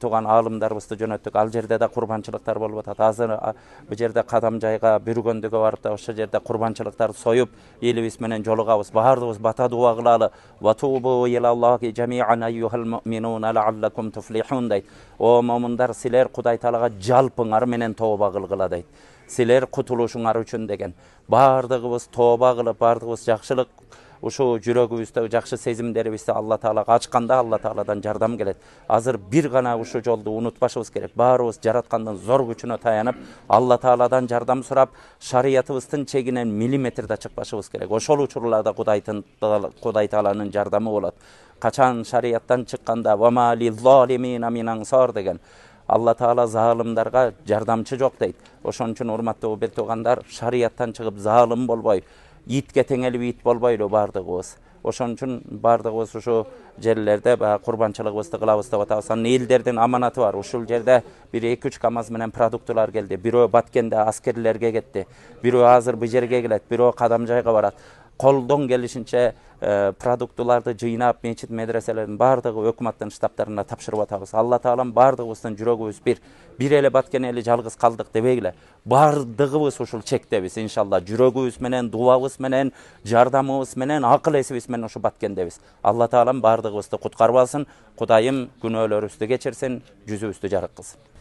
туган аалымдарыбызды жөнөттүк. Ал жерде да курбанчылыктар болуп атат. Азыр бу жерде Кадам жайга бүргөндүгө барып да ошол жерде курбанчылыктарды союп, элибиз менен жолугабыз. Баардыгыбыз бата дуа кылалы. Ва тубу илаллахи жамиан айюхал муъминуна лааллакум туфлихун дейт. О момундар, силер Кудай Таалага жалпыңар менен тооба кылгыла дейт. Силер кутулушуңар үчүн деген. Баардыгыбыз тооба кылып, баардыгыбыз жакшылык ушул жүрөгүбүздө жакшы сезимдерибизди Алла Таалага ачканда Алла Тааладан жардам келет. Азыр бир гана ушул жолду унутпашыбыз керек. Баарыбыз жараткандын зор күчүнө таянып, Алла Тааладан жардам сурап, шариятыбыздын чегинен миллиметр да чыкпашыбыз керек. Ошол учурларда Кудай Тааланын жардамы болот. Качан шарияттан чыкканда вама лил-залимина мин ансар деген. Алла Таала залымдарга жардамчы жок дейт. Ошон үчүн урматтуу бир туугандар, шарияттан чыгып залым болбой, итке теңелип ит болбойлу баардыгыбыз. Ошон үчүн баардыгыбыз ушу жерлерде курбанчылыгыбызды кылабыз деп атабыз. Элдердин аманаты бар. Ушул жерде бир 2-3 КАМАЗ менен продуктылар келди. Бирөө Баткенде аскерлерге кетти. Бирөө азыр бу жерге келет, бирөө Кадам жайга барат. Колдон келишинче продуктыларды жыйнап, мечит медреселердин баардыгы өкмөттүн штабтарына тапшырып атабыз. Алла Таалам баардыгыбыздын жүрөгүбүз бир эле Баткен эли жалгыз калдык дебегиле. Баардыгыбыз ушул чектебиз иншалла. Жүрөгүбүз менен, дуабыз менен, жардамыбыз менен, акыл эсибиз менен ушу Баткендебиз. Алла Таалам баардыгыбызды куткарып алсын. Кудайым күнөөлөрүбүздү кечирсин, жүзүбүздү жарык кылсын.